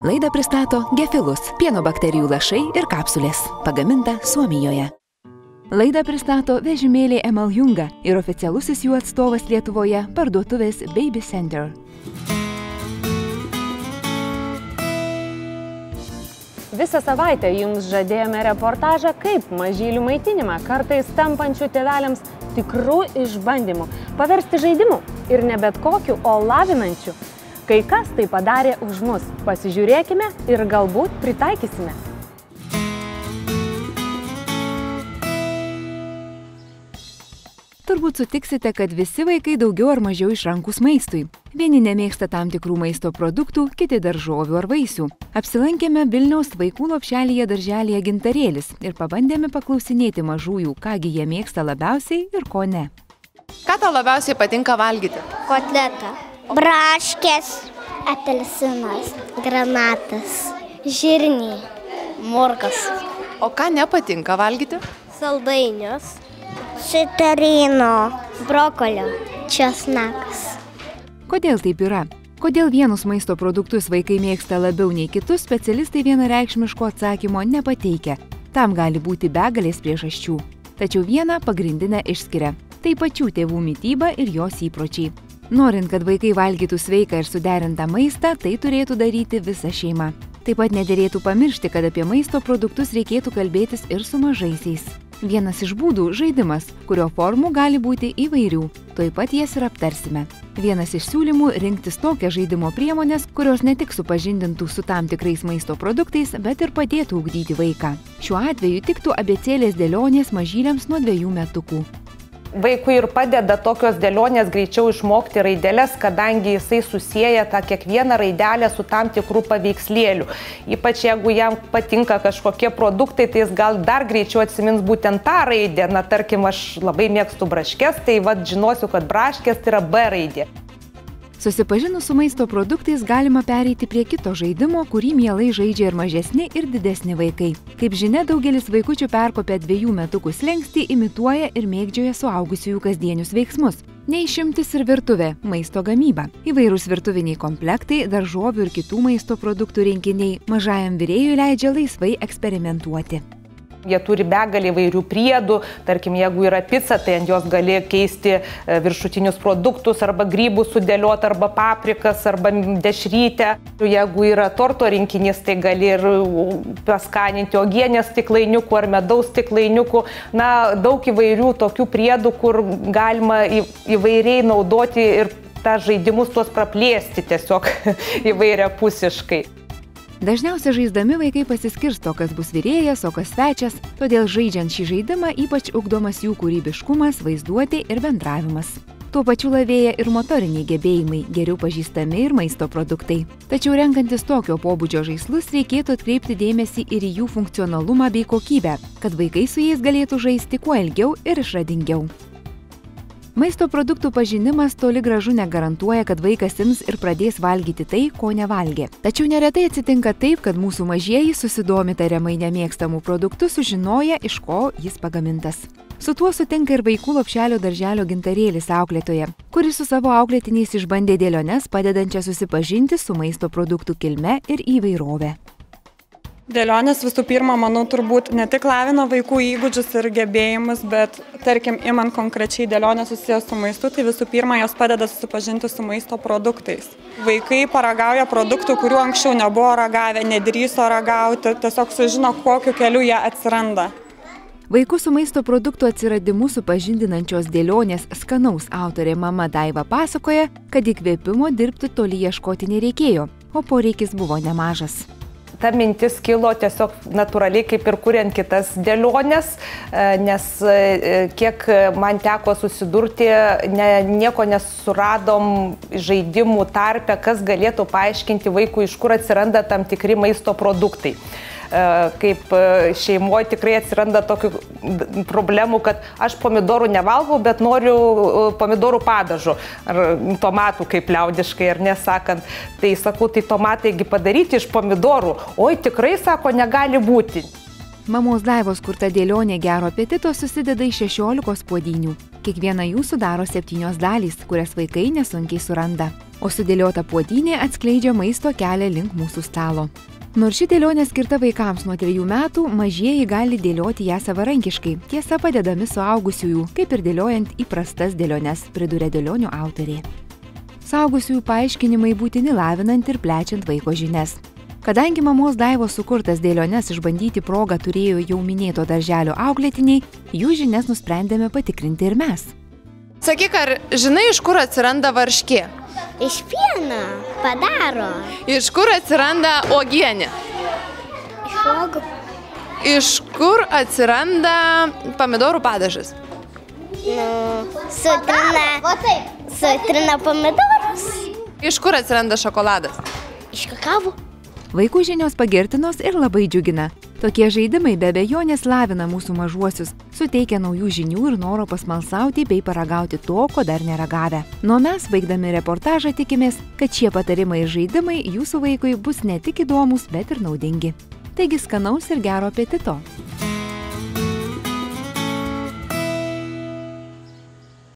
Laidą pristato Gefilus – pieno bakterijų lašai ir kapsulės, pagaminta Suomijoje. Laidą pristato vežimėliai Emaljunga ir oficialusis jų atstovas Lietuvoje parduotuvės Baby Center. Visą savaitę jums žadėjome reportažą, kaip mažylių maitinimą, kartais tampančių tėveliams tikrų išbandymų, paversti žaidimu ir ne bet kokiu, o lavinančiu. Kai kas tai padarė už mus. Pasižiūrėkime ir galbūt pritaikysime. Turbūt sutiksite, kad visi vaikai daugiau ar mažiau išrankus maistui. Vieni nemėgsta tam tikrų maisto produktų, kiti daržovių ar vaisių. Apsilankėme Vilniaus vaikų lopšelyje darželyje Gintarėlis ir pabandėme paklausinėti mažųjų, kągi jie mėgsta labiausiai ir ko ne. Ką tau labiausiai patinka valgyti? Kotletą. Braškės. Apelsinas. Granatas. Žirniai. Morkas. O ką nepatinka valgyti? Saldainius. Citrino. Brokolio. Česnakas. Kodėl taip yra? Kodėl vienus maisto produktus vaikai mėgsta labiau nei kitus, specialistai vienareikšmiško atsakymo nepateikia. Tam gali būti begalės priežasčių. Tačiau vieną pagrindinę išskiria. Tai pačių tėvų mityba ir jos įpročiai. Norint, kad vaikai valgytų sveiką ir suderintą maistą, tai turėtų daryti visa šeima. Taip pat nederėtų pamiršti, kad apie maisto produktus reikėtų kalbėtis ir su mažaisiais. Vienas iš būdų – žaidimas, kurio formų gali būti įvairių. Tuoj pat jas ir aptarsime. Vienas iš siūlymų – rinktis tokias žaidimo priemonės, kurios ne tik supažindintų su tam tikrais maisto produktais, bet ir padėtų ugdyti vaiką. Šiuo atveju tiktų abėcėlės dėlionės mažyliams nuo 2 metukų. Vaikui ir padeda tokios dėlionės greičiau išmokti raideles, kadangi jisai susieja tą kiekvieną raidelę su tam tikrų paveikslėlių. Ypač jeigu jam patinka kažkokie produktai, tai jis gal dar greičiau atsimins būtent tą raidę. Na, tarkim, aš labai mėgstu braškes, tai žinosiu, kad braškės tai yra B raidė. Susipažinus su maisto produktais galima pereiti prie kito žaidimo, kurį mielai žaidžia ir mažesni, ir didesni vaikai. Kaip žinia, daugelis vaikučių perkopę 2 metukų slenkstį imituoja ir mėgdžioja suaugusiųjų kasdienius veiksmus. Neišimtis ir virtuvė – maisto gamyba. Įvairūs virtuviniai komplektai, daržovių ir kitų maisto produktų rinkiniai mažajam virėjui leidžia laisvai eksperimentuoti. Jie turi begalį įvairių priedų, tarkim, jeigu yra pica, tai ant jos gali keisti viršutinius produktus, arba grybus sudėlioti, arba paprikas, arba dešrytę. Jeigu yra torto rinkinys, tai gali ir paskaninti uogienės stiklainiukų ar medaus stiklainiukų. Na, daug įvairių tokių priedų, kur galima įvairiai naudoti ir tą žaidimus tuos praplėsti tiesiog įvairiapusiškai. Dažniausiai žaisdami vaikai pasiskirsto, kas bus virėjas, o kas svečias, todėl žaidžiant šį žaidimą ypač ugdomas jų kūrybiškumas, vaizduotė ir bendravimas. Tuo pačiu lavėja ir motoriniai gebėjimai, geriau pažįstami ir maisto produktai. Tačiau renkantis tokio pobūdžio žaislus reikėtų atkreipti dėmesį ir į jų funkcionalumą bei kokybę, kad vaikai su jais galėtų žaisti kuo ilgiau ir išradingiau. Maisto produktų pažinimas toli gražu negarantuoja, kad vaikas ims ir pradės valgyti tai, ko nevalgė. Tačiau neretai atsitinka taip, kad mūsų mažieji susidomi tariamai nemėgstamų produktų, sužinoja, iš ko jis pagamintas. Su tuo sutinka ir vaikų lopšelio darželio Gintarėlis auklėtoja, kuri su savo auklėtiniais išbandė dėliones, padedančią susipažinti su maisto produktų kilme ir įvairove. Dėlionės visų pirma, manau, turbūt ne tik lavina vaikų įgūdžius ir gebėjimus, bet, tarkim, imant konkrečiai dėlionės susijęs su maistu, tai visų pirma, jos padeda susipažinti su maisto produktais. Vaikai paragauja produktų, kurių anksčiau nebuvo ragavę, nedrįso ragauti, tiesiog sužino, kokiu keliu jie atsiranda. Vaikus su maisto produktų atsiradimu supažindinančios dėlionės skanaus autorė mama Daiva pasakoja, kad įkvėpimo dirbti toli ieškoti nereikėjo, o poreikis buvo nemažas. Ta mintis kilo tiesiog natūraliai, kaip ir kuriant kitas dėlionės, nes kiek man teko susidurti, nieko nesuradom žaidimų tarpe, kas galėtų paaiškinti vaikui, iš kur atsiranda tam tikri maisto produktai. Kaip šeimoje tikrai atsiranda tokių problemų, kad aš pomidorų nevalgau, bet noriu pomidorų padažų ar tomatų, kaip liaudiškai, ar nesakant. Tai sakau, tai tomatai padaryti iš pomidorų. Oi, tikrai, sako, negali būti. Mamos Daivos kurta dėlionė gero apetito susideda iš 16 puodynių. Kiekviena jų sudaro 7 dalys, kurias vaikai nesunkiai suranda. o sudėliota puodynė atskleidžia maisto kelią link mūsų stalo. Nors ši dėlionė skirta vaikams nuo 3 metų, mažieji gali dėlioti ją savarankiškai, tiesa padedami suaugusiųjų, kaip ir dėliojant įprastas dėliones, priduria dėlionių autorė. Suaugusiųjų paaiškinimai būtini lavinant ir plečiant vaiko žinias. Kadangi mamos Daivos sukurtas dėliones išbandyti progą turėjo jau minėto darželio auklėtiniai, jų žinias nusprendėme patikrinti ir mes. Sakyk, ar žinai, iš kur atsiranda varškė? Iš pieno padaro. Iš kur atsiranda uogienė? Iš uogų. Iš kur atsiranda pomidorų padažas? Sutrina pomidorus. Iš kur atsiranda šokoladas? Iš kakavų. Vaikų žinios pagirtinos ir labai džiugina. Tokie žaidimai be abejonės lavina mūsų mažuosius, suteikia naujų žinių ir noro pasmalsauti bei paragauti to, ko dar neragavę. Nuo mes, baigdami reportažą, tikimės, kad šie patarimai ir žaidimai jūsų vaikui bus ne tik įdomus, bet ir naudingi. Taigi skanaus ir gero apetito.